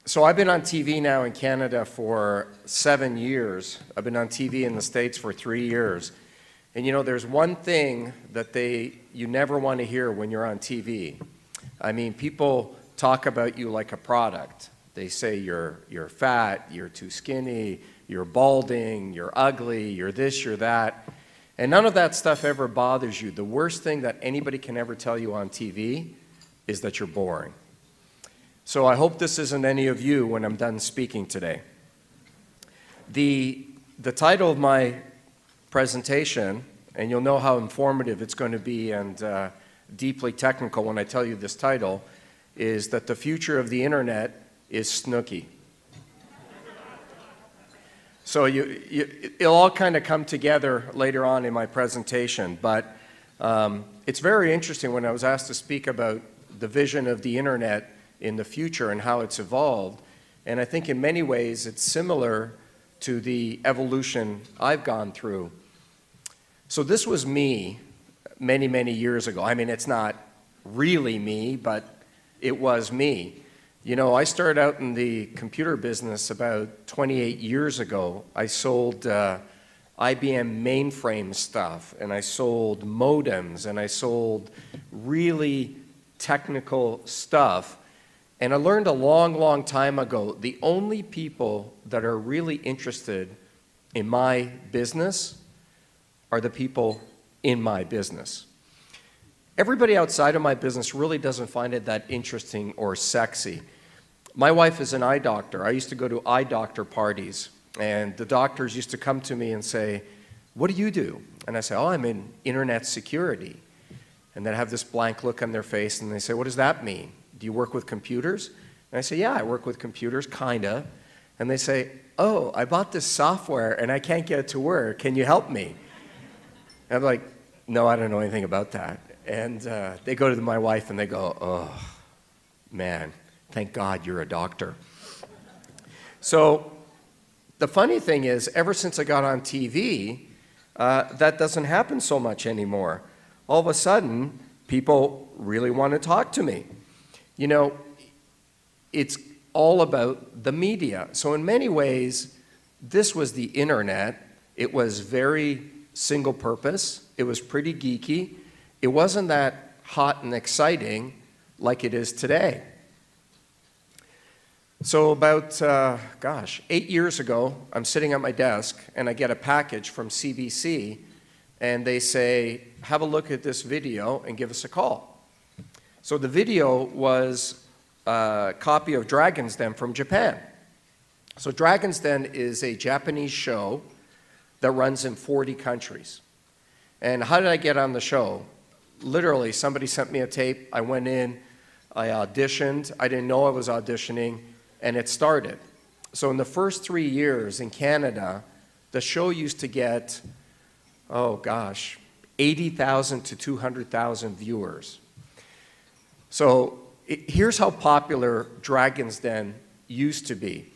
So I've been on TV now in Canada for 7 years. I've been on TV in the States for 3 years. And you know, there's one thing that you never want to hear when you're on TV. I mean, people talk about you like a product. They say you're fat, you're too skinny, you're balding, you're ugly, you're this, you're that. And none of that stuff ever bothers you. The worst thing that anybody can ever tell you on TV is that you're boring. So I hope this isn't any of you when I'm done speaking today. The title of my presentation, and you'll know how informative it's going to be and deeply technical when I tell you this title, is that the future of the internet is snooky. So it'll all kind of come together later on in my presentation, but it's very interesting when I was asked to speak about the vision of the internet in the future and how it's evolved. And I think in many ways it's similar to the evolution I've gone through. So this was me many, many years ago. I mean, it's not really me, but it was me. You know, I started out in the computer business about 28 years ago. I sold IBM mainframe stuff, and I sold modems, and I sold really technical stuff. And I learned a long, long time ago, the only people that are really interested in my business are the people in my business. Everybody outside of my business really doesn't find it that interesting or sexy. My wife is an eye doctor. I used to go to eye doctor parties, and the doctors used to come to me and say, "What do you do?" And I say, "Oh, I'm in internet security." And they'd have this blank look on their face, and they say, "What does that mean? Do you work with computers?" And I say, "Yeah, I work with computers, kinda." And they say, "Oh, I bought this software and I can't get it to work. Can you help me?" And I'm like, "No, I don't know anything about that." And they go to my wife and they go, "Oh, man, thank God you're a doctor." So the funny thing is, ever since I got on TV, that doesn't happen so much anymore. All of a sudden, people really want to talk to me. You know, it's all about the media. So in many ways, this was the internet. It was very single purpose. It was pretty geeky. It wasn't that hot and exciting like it is today. So about, 8 years ago, I'm sitting at my desk and I get a package from CBC and they say, "Have a look at this video and give us a call." So the video was a copy of Dragon's Den from Japan. So Dragon's Den is a Japanese show that runs in 40 countries. And how did I get on the show? Literally, somebody sent me a tape. I went in, I auditioned. I didn't know I was auditioning, and it started. So in the first 3 years in Canada, the show used to get, 80,000 to 200,000 viewers. So here's how popular Dragon's Den used to be.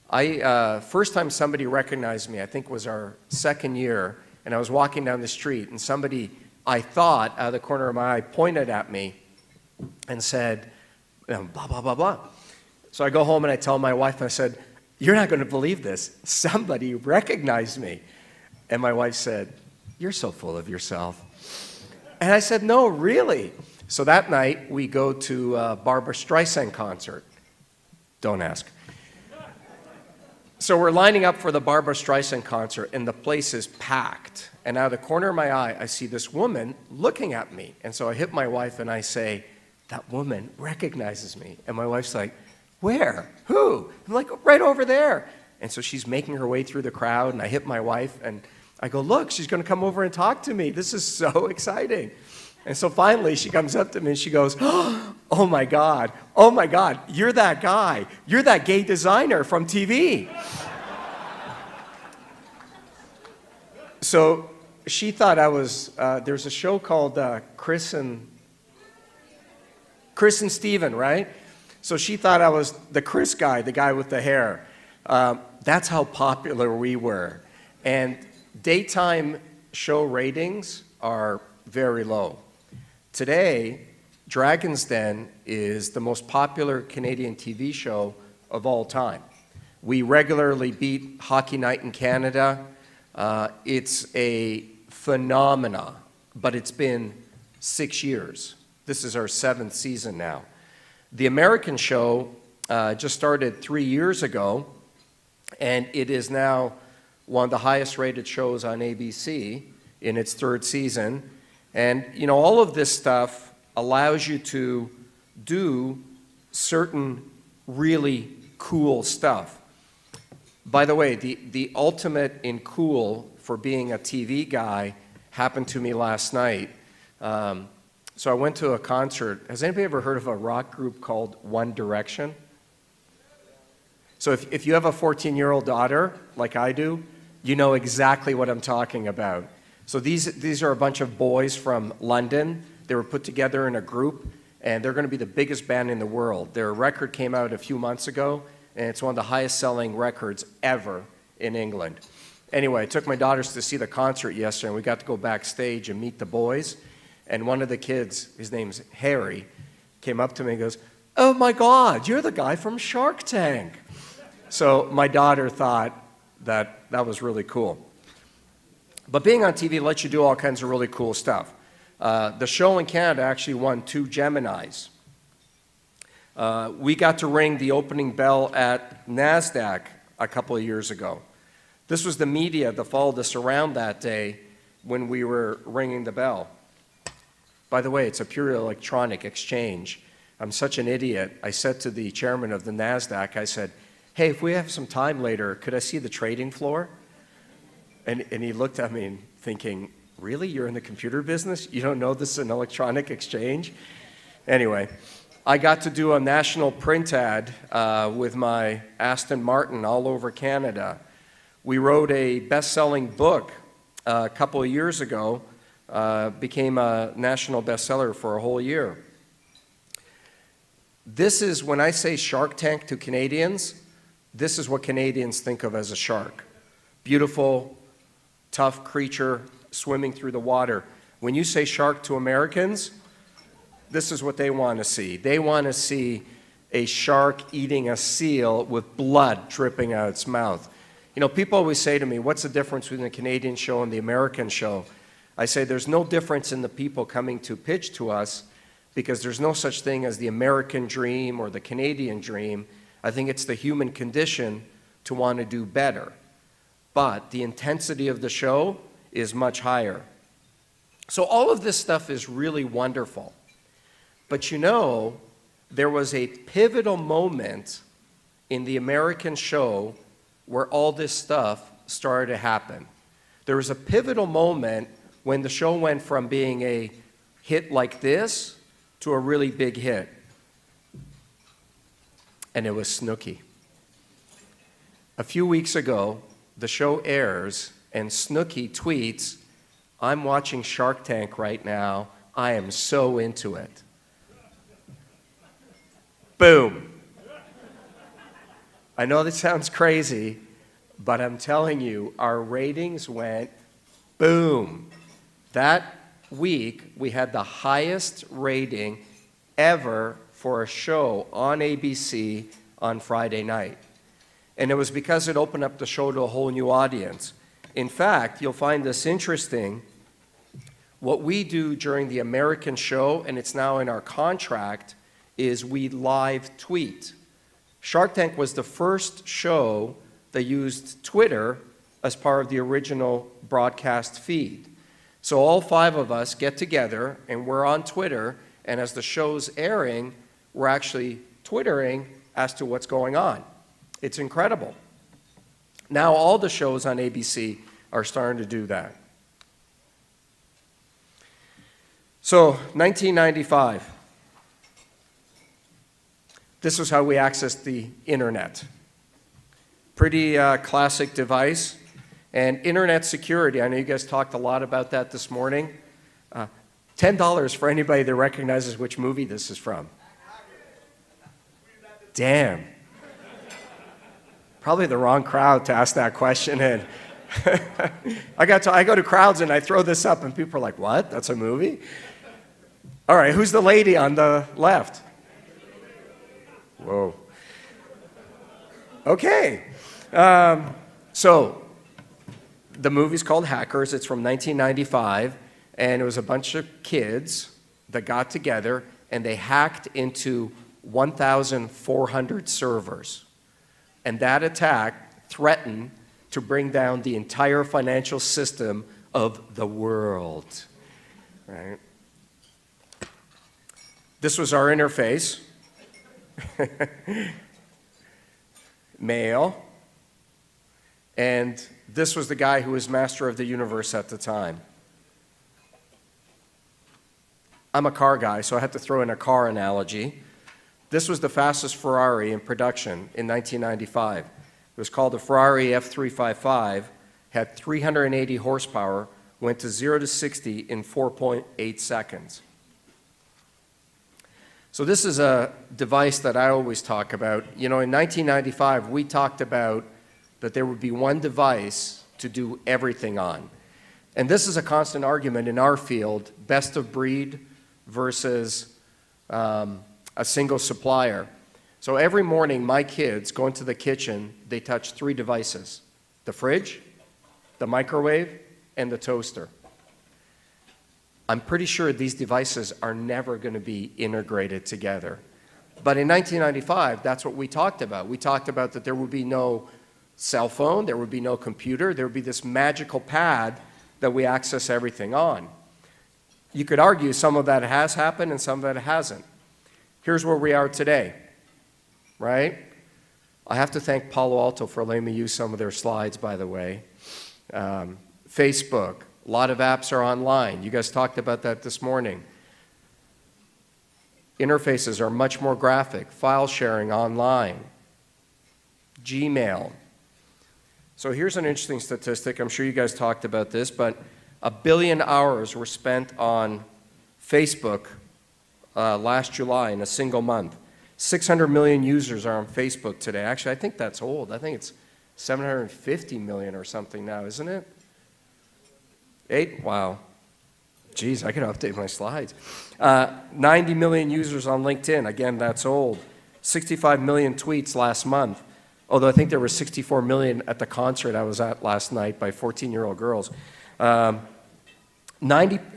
First time somebody recognized me, I think was our second year, and I was walking down the street, and somebody, I thought, out of the corner of my eye, pointed at me and said, blah, blah, blah, blah. So I go home and I tell my wife, and I said, "You're not going to believe this. Somebody recognized me." And my wife said, "You're so full of yourself." And I said, "No, really." So that night, we go to a Barbra Streisand concert. Don't ask. So we're lining up for the Barbra Streisand concert, and the place is packed. And out of the corner of my eye, I see this woman looking at me. And so I hit my wife, and I say, "That woman recognizes me." And my wife's like, "Where? Who?" I'm like, "Right over there." And so she's making her way through the crowd, and I hit my wife, and I go, "Look, she's going to come over and talk to me. This is so exciting." And so finally, she comes up to me and she goes, oh my God, you're that guy. You're that gay designer from TV." So she thought I was, there's a show called Chris and Steven, right? So she thought I was the Chris guy, the guy with the hair. That's how popular we were. And daytime show ratings are very low. Today, Dragon's Den is the most popular Canadian TV show of all time. We regularly beat Hockey Night in Canada. It's a phenomena, but it's been 6 years. This is our 7th season now. The American show just started 3 years ago, and it is now one of the highest rated shows on ABC in its 3rd season. And you know, all of this stuff allows you to do certain really cool stuff. By the way, the ultimate in cool for being a TV guy happened to me last night. So I went to a concert. Has anybody ever heard of a rock group called One Direction? So if you have a 14-year-old daughter, like I do, you know exactly what I'm talking about. So these are a bunch of boys from London. They were put together in a group, and they're going to be the biggest band in the world. Their record came out a few months ago, and it's one of the highest-selling records ever in England. Anyway, I took my daughters to see the concert yesterday, and we got to go backstage and meet the boys. And one of the kids, his name's Harry, came up to me and goes, "Oh my God, you're the guy from Shark Tank." So my daughter thought that was really cool. But being on TV lets you do all kinds of really cool stuff. The show in Canada actually won 2 Geminis. We got to ring the opening bell at NASDAQ a couple of years ago. This was the media that followed us around that day when we were ringing the bell. By the way, it's a pure electronic exchange. I'm such an idiot. I said to the chairman of the NASDAQ, I said, "Hey, if we have some time later, could I see the trading floor?" And he looked at me thinking, "Really? You're in the computer business? You don't know this is an electronic exchange?" Anyway, I got to do a national print ad with my Aston Martin all over Canada. We wrote a best-selling book a couple of years ago, became a national bestseller for a whole year. This is, when I say Shark Tank to Canadians, this is what Canadians think of as a shark. Beautiful, tough creature swimming through the water. When you say shark to Americans, this is what they want to see. They want to see a shark eating a seal with blood dripping out its mouth. You know, people always say to me, "What's the difference between the Canadian show and the American show?" I say there's no difference in the people coming to pitch to us, because there's no such thing as the American dream or the Canadian dream. I think it's the human condition to want to do better. But the intensity of the show is much higher. So all of this stuff is really wonderful. But you know, there was a pivotal moment in the American show where all this stuff started to happen. There was a pivotal moment when the show went from being a hit like this to a really big hit. And it was Snooki. A few weeks ago, the show airs, and Snooki tweets, "I'm watching Shark Tank right now. I am so into it." Boom. I know this sounds crazy, but I'm telling you, our ratings went boom. That week, we had the highest rating ever for a show on ABC on Friday night. And it was because it opened up the show to a whole new audience. In fact, you'll find this interesting. What we do during the American show, and it's now in our contract, is we live tweet. Shark Tank was the first show that used Twitter as part of the original broadcast feed. So all 5 of us get together, and we're on Twitter, and as the show's airing, we're actually twittering as to what's going on. It's incredible. Now all the shows on ABC are starting to do that. So 1995. This was how we accessed the internet. Pretty classic device. And internet security, I know you guys talked a lot about that this morning. $10 for anybody that recognizes which movie this is from. Damn. Probably the wrong crowd to ask that question in. I go to crowds and I throw this up and people are like, "What? That's a movie?" All right, who's the lady on the left? Whoa. Okay. So the movie's called Hackers. It's from 1995, and it was a bunch of kids that got together and they hacked into 1,400 servers. And that attack threatened to bring down the entire financial system of the world. Right? This was our interface. Mail. And this was the guy who was master of the universe at the time. I'm a car guy, so I had to throw in a car analogy. This was the fastest Ferrari in production in 1995. It was called the Ferrari F355, had 380 horsepower, went to 0 to 60 in 4.8 seconds. So this is a device that I always talk about. You know, in 1995, we talked about that there would be one device to do everything on. And this is a constant argument in our field, best of breed versus a single supplier. So every morning, my kids go into the kitchen, they touch 3 devices: the fridge, the microwave, and the toaster. I'm pretty sure these devices are never going to be integrated together. But in 1995, that's what we talked about. We talked about that there would be no cell phone, there would be no computer, there would be this magical pad that we access everything on. You could argue some of that has happened and some of that hasn't. Here's where we are today, right? I have to thank Palo Alto for letting me use some of their slides, by the way. Facebook, a lot of apps are online. You guys talked about that this morning. Interfaces are much more graphic. File sharing online. Gmail. So here's an interesting statistic. I'm sure you guys talked about this, but 1 billion hours were spent on Facebook last July in a single month. 600 million users are on Facebook today. Actually, I think that's old. I think it's 750 million or something now, isn't it? 8? Wow. Geez, I could update my slides. 90 million users on LinkedIn. Again, that's old. 65 million tweets last month. Although I think there were 64 million at the concert I was at last night by 14-year-old girls.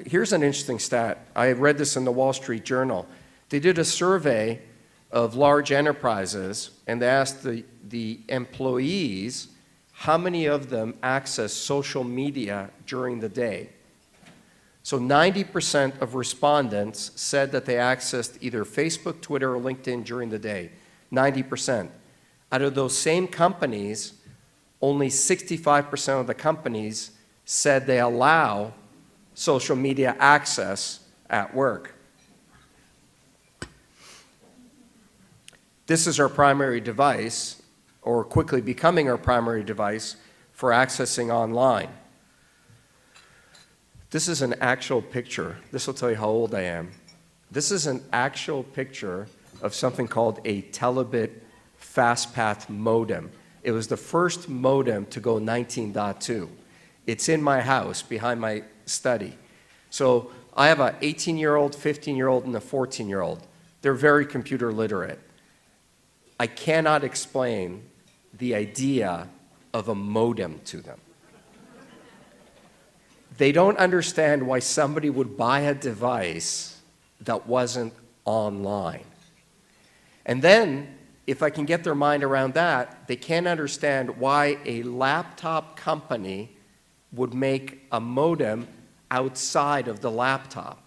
Here's an interesting stat. I read this in the Wall Street Journal. They did a survey of large enterprises, and they asked the employees how many of them access social media during the day. So 90% of respondents said that they accessed either Facebook, Twitter, or LinkedIn during the day. 90%. Out of those same companies, only 65% of the companies said they allow social media access at work. This is our primary device, or quickly becoming our primary device for accessing online. This is an actual picture. This will tell you how old I am. This is an actual picture of something called a telebit fastpath modem. It was the first modem to go 19.2. It's in my house behind my study. So I have an 18-year-old, 15-year-old, and a 14-year-old. They're very computer literate. I cannot explain the idea of a modem to them. They don't understand why somebody would buy a device that wasn't online. And then, if I can get their mind around that, they can't understand why a laptop company would make a modem outside of the laptop.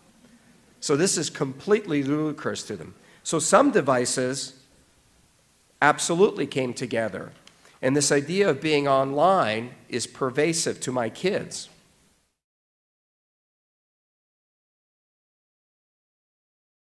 So this is completely ludicrous to them. So some devices absolutely came together. And this idea of being online is pervasive to my kids.